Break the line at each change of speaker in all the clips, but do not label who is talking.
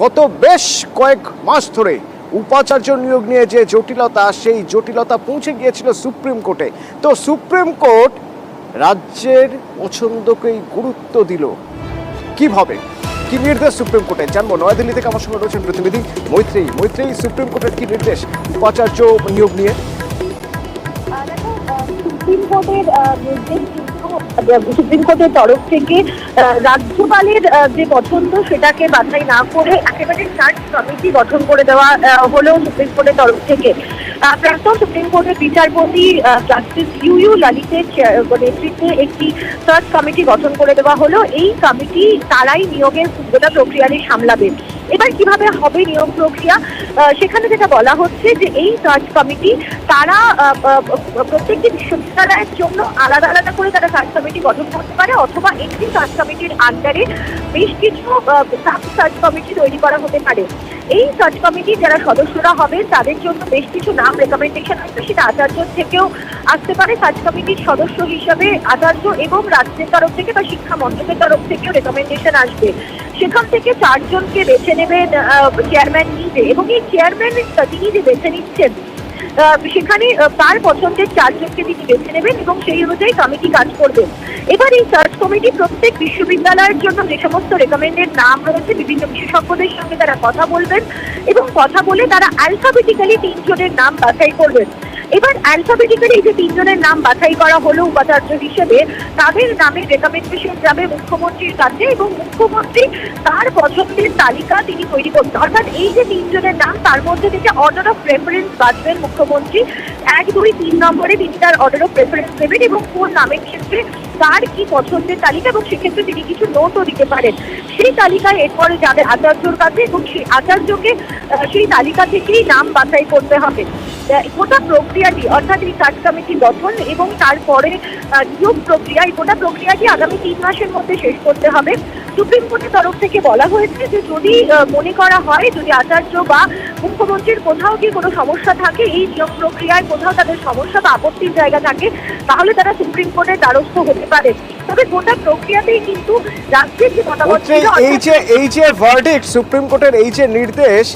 গত বেশ কয়েক মাস ধরে উপাচার্য নিয়োগ নিয়ে যে জটিলতা, সেই জটিলতা পৌঁছে গিয়েছিল সুপ্রিম কোর্টে। তো সুপ্রিম কোর্ট রাজ্যের পছন্দকেই গুরুত্ব দিল। কিভাবে, কি নির্দেশ সুপ্রিম কোর্টের জানবো। নয়াদিল্লি থেকে আমার সঙ্গে রয়েছেন প্রতিনিধি মৈত্রেয়ী। সুপ্রিম কোর্টের কি নির্দেশ উপাচার্য নিয়োগ নিয়ে?
সুপ্রিম কোর্টের তরফ থেকে রাজ্যপালের যে পছন্দ সেটাকে বাছাই না করে একেবারে সার্চ কমিটি গঠন করে দেওয়া হলো সুপ্রিম কোর্টের তরফ থেকে। প্রাক্তন সুপ্রিম কোর্টের বিচারপতি জাস্টিস ইউ ললিতের নেতৃত্বে একটি সার্চ কমিটি গঠন করে দেওয়া হলো। এই কমিটি তারাই নিয়োগের গোটা প্রক্রিয়াটি সামলাবে। এবার কিভাবে হবে নিয়োগ প্রক্রিয়া, সেখানে যেটা বলা হচ্ছে যে এই সার্চ কমিটি তারা প্রত্যেকটি বিশ্ববিদ্যালয়ের জন্য আলাদা আলাদা করে তারা সার্চ কমিটি গঠন করতে পারে, অথবা একটি সার্চ কমিটির আন্ডারে বেশ কিছু সাব সার্চ কমিটি তৈরি করা হতে পারে। এই সার্চ কমিটির যারা সদস্যরা হবে তাদের জন্য বেশ কিছু নাম রেকমেন্ডেশন আসবে, সেটা আচার্য থেকেও আসতে পারে। সার্চ কমিটির সদস্য হিসাবে আচার্য এবং রাজ্যের তরফ থেকে বা শিক্ষা মন্ত্রকের তরফ থেকেও রেকমেন্ডেশন আসবে। সেখান থেকে 4 জনকে বেছে নেবেন চেয়ারম্যান নিজে, এবং এই চেয়ারম্যান তিনি যে বেছে নিচ্ছেন সেখানে তার পছন্দের 4 জনকে তিনি বেছে নেবেন এবং সেই অনুযায়ী কমিটি কাজ করবে। এবার এই সার্চ কমিটি প্রত্যেক বিশ্ববিদ্যালয়ের জন্য যে সমস্ত রেকমেন্ডেড নাম রয়েছে বিভিন্ন বিশেষজ্ঞদের সঙ্গে তারা কথা বলবেন এবং কথা বলে তারা অ্যালফাবেটিক্যালি 3 জনের নাম বাছাই করবেন। এবার অ্যালফাবেটিক্যালি এই যে 3 জনের নাম বাছাই করা হলো উপাচার্য হিসেবে, তাদের নামের রেকমেন্ডেশন যাবে মুখ্যমন্ত্রীর কাছে এবং মুখ্যমন্ত্রী তার পছন্দের তালিকা তিনি তৈরি করবেন। অর্থাৎ এই যে 3 জনের নাম তার মধ্যে থেকে অর্ডার অফ প্রেফারেন্স বাছবেন মুখ্যমন্ত্রী। 1, 2, 3 নম্বরে তিনি তার অর্ডার অফ প্রেফারেন্স দেবেন এবং কোন নামের ক্ষেত্রে তার কি পছন্দের তালিকা, এবং সেক্ষেত্রে তিনি কিছু নোটও দিতে পারেন। সেই তালিকায় এরপরে যাবে আচার্যর কাছে এবং সেই আচার্যকে সেই তালিকা থেকেই নাম বাছাই করতে হবে। গোটা প্রক্রিয়াটি অর্থাৎ এই সার্চ কমিটি গঠন এবং তারপরে নিয়োগ প্রক্রিয়া, এই গোটা প্রক্রিয়াটি আগামী 3 মাসের মধ্যে শেষ করতে হবে। সুপ্রিম কোর্টের তরফ থেকে বলা হয়েছে যে যদি মনে করা হয় যদি আচার্য বা মুখ্যমন্ত্রীর কোথাও কি কোনো সমস্যা থাকে, এই নিয়োগ প্রক্রিয়ায় কোথাও তাদের সমস্যা বা আপত্তির জায়গা থাকে, তাহলে তারা সুপ্রিম কোর্টের দ্বারস্থ হতে পারে। তবে গোটা প্রক্রিয়াতেই কিন্তু রাজ্যের যে মতামত ছিল,
এই যে ভার্ডিক্ট সুপ্রিম কোর্টের, এই যে নির্দেশ,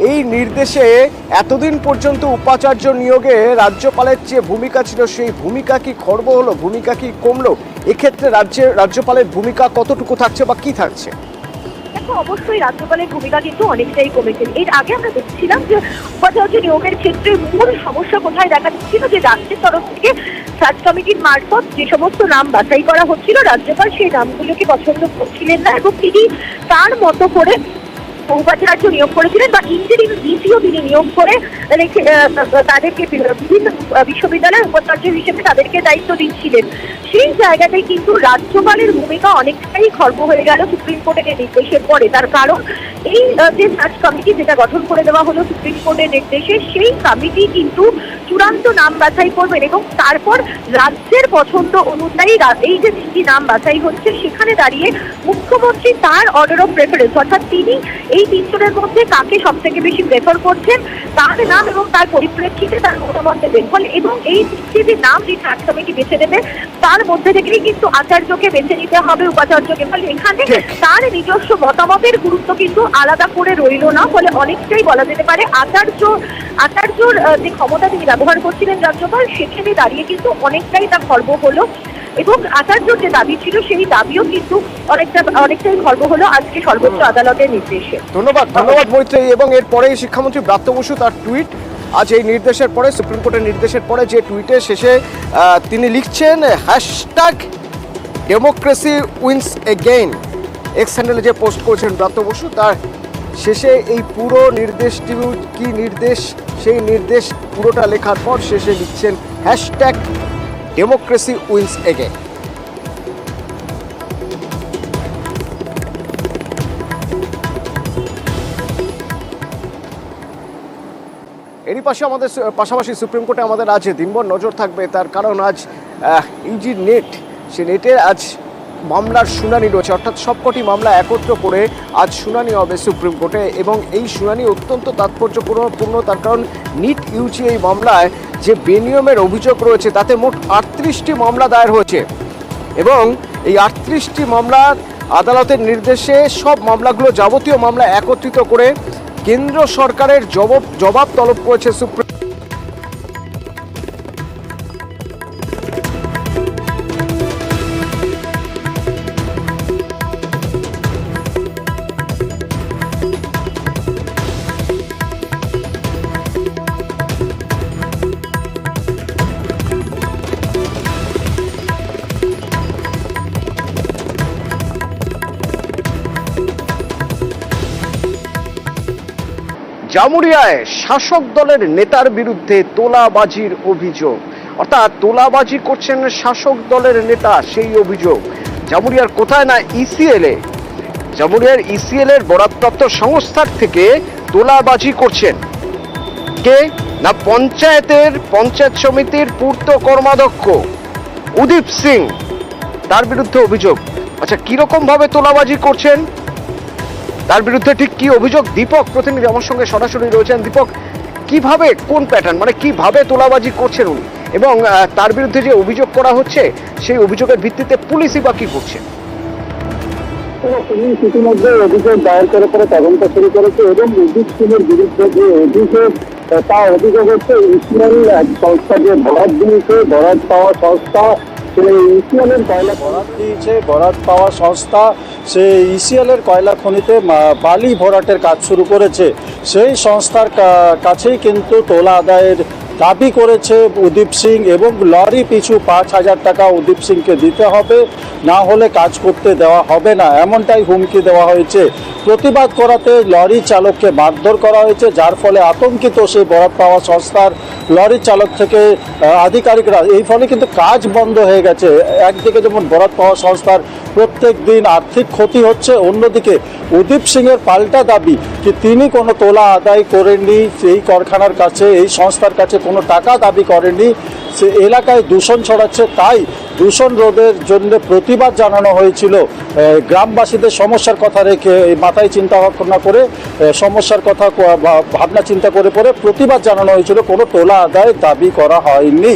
এই নির্দেশে এতদিন পর্যন্ত উপাচার্য নিয়োগে রাজ্যপালের যে ভূমিকা ছিল সেই ভূমিকা কি খর্ব হলো, ভূমিকা কি কমলো? এক্ষেত্রে রাজ্যপালের ভূমিকা কতটুকু থাকছে বা কি থাকছে?
অবশ্যই রাজ্যপালের ভূমিকা কিন্তু অনেকটাই কমেছে। এর আগে আমরা দেখছিলাম যে উপাচার্য নিয়োগের ক্ষেত্রে মূল সমস্যা কোথায় দেখা দিচ্ছিল, যে রাজ্যের তরফ থেকে সার্চ কমিটির মারফত যে সমস্ত নাম বাছাই করা হচ্ছিল রাজ্যপাল সেই নামগুলোকে পছন্দ করছিলেন না এবং তিনি তার মতো করে উপাচার্য নিয়োগ করেছিলেন বা ইন্টারিম ভিসিও তিনি নিয়োগ করে তাদেরকে বিভিন্ন বিশ্ববিদ্যালয়ের উপাচার্য হিসেবে তাদেরকে দায়িত্ব দিচ্ছিলেন। সেই জায়গাটাই কিন্তু রাজ্যপালের ভূমিকা অনেকটাই খর্ব হয়ে গেল সুপ্রিম কোর্টের নির্দেশের পরে। তার কারণ এই যে সার্চ কমিটি যেটা গঠন করে দেওয়া হলো সুপ্রিম কোর্টের নির্দেশে, সেই কমিটি কিন্তু চূড়ান্ত নাম বাছাই করবেন এবং তারপর রাজ্যের পছন্দ অনুযায়ী এই যে 3টি নাম বাছাই হচ্ছে সেখানে দাঁড়িয়ে মুখ্যমন্ত্রী তার অর্ডার অফ প্রেফারেন্স, অর্থাৎ তিনি এই 3 জনের মধ্যে কাকে সব থেকে বেশি প্রেফার করছেন তার নাম এবং তার পরিপ্রেক্ষিতে তার মতামত দেবেন। ফলে এবং এই 3টি যে নাম যে সার্চ কমিটি বেছে দেবে তার মধ্যে থেকেই কিন্তু আচার্যকে বেছে নিতে হবে উপাচার্যকে। ফলে এখানে তার নিজস্ব মতামতের গুরুত্ব কিন্তু আলাদা করে রইল না। ফলে অনেকটাই বলা যেতে পারে আচার্যর যে ক্ষমতা তিনি ব্যবহার করছিলেন রাজ্যপাল, সেখানে দাঁড়িয়ে কিন্তু অনেকটাই তা খর্ব হলো এবং আচার্যর যে দাবি ছিল সেই দাবিও কিন্তু অনেকটাই খর্ব হলো আজকে সর্বোচ্চ আদালতের নির্দেশে।
ধন্যবাদ মৈত্রেয়ী। এবং এরপরেই শিক্ষামন্ত্রী ব্রাত্য বসু তার টুইট, আজ এই নির্দেশের পরে, সুপ্রিম কোর্টের নির্দেশের পরে যে টুইটের শেষে তিনি লিখছেন #ডেমোক্রেসি উইন্স এগেইন, এক্স হ্যান্ডেলে যে পোস্ট করেছেন ব্রাত্য বসু, তার শেষে এই পুরো নির্দেশটি কি নির্দেশ, সেই নির্দেশ পুরোটা লেখার পর শেষে লিখছেন #ডেমোক্রেসি উইন্স এগেইন। এরই পাশাপাশি সুপ্রিম কোর্টে আমাদের আজ দিনভর নজর থাকবে, তার কারণ আজ ইউজি নেট, সে নেটের আজ মামলার শুনানি রয়েছে। অর্থাৎ সবকটি মামলা একত্র করে আজ শুনানি হবে সুপ্রিম কোর্টে এবং এই শুনানি অত্যন্ত তাৎপর্যপূর্ণ। তার কারণ নিট ইউজি এই মামলায় যে বেনিয়মের অভিযোগ রয়েছে তাতে মোট 38টি মামলা দায়ের হয়েছে এবং এই 38টি মামলার আদালতের নির্দেশে সব মামলাগুলো যাবতীয় মামলা একত্রিত করে কেন্দ্র সরকারের জবাব তলব করেছে সুপ্রিম। জামুরিয়ায় শাসক দলের নেতার বিরুদ্ধে তোলাবাজির অভিযোগ, অর্থাৎ তোলাবাজি করছেন শাসক দলের নেতা, সেই অভিযোগ জামুরিয়ার কোথায় না ইসিএলে, জামুরিয়ার ইসিএল এর বরাদ্দপ্রাপ্ত সংস্থার থেকে তোলাবাজি করছেন কে না পঞ্চায়েত সমিতির পূর্ত কর্মাধ্যক্ষ উদীপ সিং, তার বিরুদ্ধে অভিযোগ। আচ্ছা, কিরকম ভাবে তোলাবাজি করছেন, তার বিরুদ্ধে ঠিক কি অভিযোগ? দীপক প্রতিনিধি আমার সঙ্গে সরাসরি রয়েছেন। দীপক, কিভাবে, কোন প্যাটার্ন, মানে কিভাবে তোলাবাজি করছেন উনি, এবং তার বিরুদ্ধে যে অভিযোগ করা হচ্ছে সেই অভিযোগের ভিত্তিতে পুলিশই বা কি করছে?
পুলিশ ইতিমধ্যে অভিযোগ দায়ের করে তদন্ত শুরু করেছে এবং উদীপ সিংয়ের বিরুদ্ধে যে অভিযোগ, তা অভিযোগ হচ্ছে ইসিএল এক সংস্থা যে বরাদ দিয়েছে, বরাদ পাওয়া সংস্থা, সেই ইসিএলের কয়লা বরাদ দিয়েছে, বরাদ পাওয়া সংস্থা সেই ইসিএলের কয়লা খনিতে বালি ভরাটের কাজ শুরু করেছে। সেই সংস্থার কাছেই কিন্তু তোলা আদায়ের দাবি করেছে উদীপ সিং, এবং লরি পিছু 5,000 টাকা উদীপ সিংকে দিতে হবে, না হলে কাজ করতে দেওয়া হবে না, এমনটাই হুমকি দেওয়া হয়েছে। প্রতিবাদ করাতে লরি চালককে মারধর করা হয়েছে, যার ফলে আতঙ্কিত সেই বরাদ পাওয়া সংস্থার লরি চালক থেকে আধিকারিকরা, এই ফলে কিন্তু কাজ বন্ধ হয়ে গেছে। একদিকে যেমন বরাদ পাওয়া সংস্থার প্রত্যেক দিন আর্থিক ক্ষতি হচ্ছে, অন্যদিকে উদীপ সিংয়ের পাল্টা দাবি কি তিনি কোনো তোলা আদায় করেননি, এই কারখানার কাছে, এই সংস্থার কাছে কোনো টাকা দাবি করেননি, সে এলাকায় দূষণ ছড়াচ্ছে। তাই দূষণ রোধের জন্য প্রতিবাদ জানানো হয়েছিল। গ্রামবাসীদের সমস্যার কথা রেখে, মাথায় চিন্তা ভাবনা করে, সমস্যার কথা ভাবনা চিন্তা করে পরে প্রতিবাদ জানানো হয়েছিল, কোনো তোলা আদায় দাবি করা হয়নি।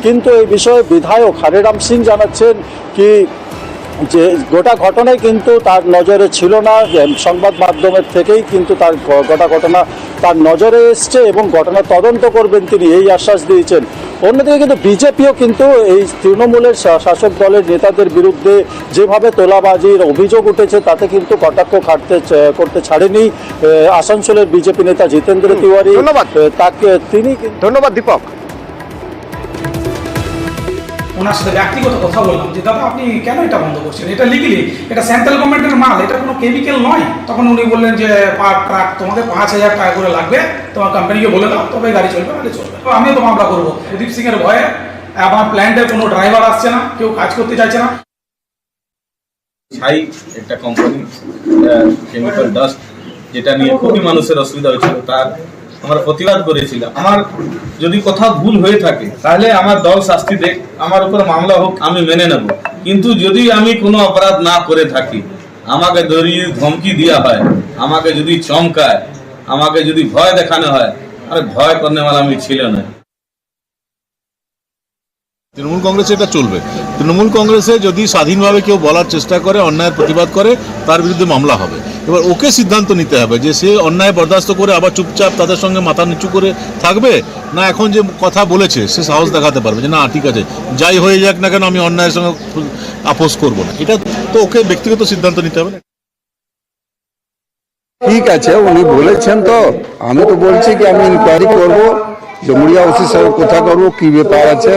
কিন্তু এই বিষয়ে বিধায়ক হরিরাম সিং জানাচ্ছেন কি যে গোটা ঘটনায় কিন্তু তার নজরে ছিল না, সংবাদ মাধ্যমের থেকেই কিন্তু তার গোটা ঘটনা তার নজরে এসছে এবং ঘটনা তদন্ত করবেন তিনি, এই আশ্বাস দিয়েছেন। অন্যদিকে কিন্তু বিজেপিও কিন্তু এই তৃণমূলের শাসক দলের নেতাদের বিরুদ্ধে যেভাবে তোলাবাজির অভিযোগ উঠেছে তাতে কিন্তু কটাক্ষ করতে ছাড়েনি আসানসোলের বিজেপি নেতা জিতেন্দ্র তিওয়ারি।
ধন্যবাদ
তাকে, তিনি
ধন্যবাদ দীপক।
ওনার সাথে ব্যক্তিগত কথা বললাম যে দাদা আপনি কেন এটা বন্ধ করছেন, এটা লিগেলি, এটা সেন্ট্রাল গভর্নমেন্টের মাল, এটা কোনো কেমিক্যাল নয়। তখন উনি বললেন যে পার ট্রাক তোমাকে 5,000 টাকা করে লাগবে, তোমার কোম্পানিকে বলে দাও, তবে গাড়ি চলবে, গাড়ি চলবে। তো আমিও তো মামলা করবো উদীপ সিং এর ভয়ে। আমার প্ল্যান্টের কোনো ড্রাইভার আসছে না, কেউ কাজ করতে চাইছে না।
ছাই একটা কোম্পানি কেমিক্যাল ডাস্ট, যেটা নিয়ে খুবই মানুষের অসুবিধা হয়েছিল, তার আমরা প্রতিবাদ করেছিলাম। আমার যদি কোথাও ভুল হয়ে থাকে তাহলে আমার দল শাস্তি দেখ, আমার উপর মামলা হোক, আমি মেনে নেব। কিন্তু যদি আমি কোনো অপরাধ না করে থাকি, আমাকে যদি ধমকি দেওয়া হয়, আমাকে যদি চমকায়, আমাকে যদি ভয় দেখানো হয়, আরে ভয় করনেওয়ালা আমি ছিল না।
তৃণমূল কংগ্রেসে এটা চলবে। তৃণমূল কংগ্রেসে যদি স্বাধীনভাবে কেউ বলার চেষ্টা করে, অন্যায়ের প্রতিবাদ করে, তার বিরুদ্ধে মামলা হবে। এবার ওকে সিদ্ধান্ত নিতে হবে যে সে অন্যায় বরদাস্ত করে আবার চুপচাপ তাদের সঙ্গে মাথা নিচু করে থাকবে, না এখন যে কথা বলেছে সে সাহস দেখাতে পারবে যে না ঠিক আছে, যাই হয়ে যাক না কেন আমি অন্যায়ের সঙ্গে আপোষ করবো না। এটা তো ওকে ব্যক্তিগত সিদ্ধান্ত নিতে হবে।
ঠিক আছে, উনি বলেছেন, তো আমি তো বলছি কি আমি ইনকোয়ারি করবো, জামুরিয়া ওসির সঙ্গে কথা করবো কি ব্যাপার আছে।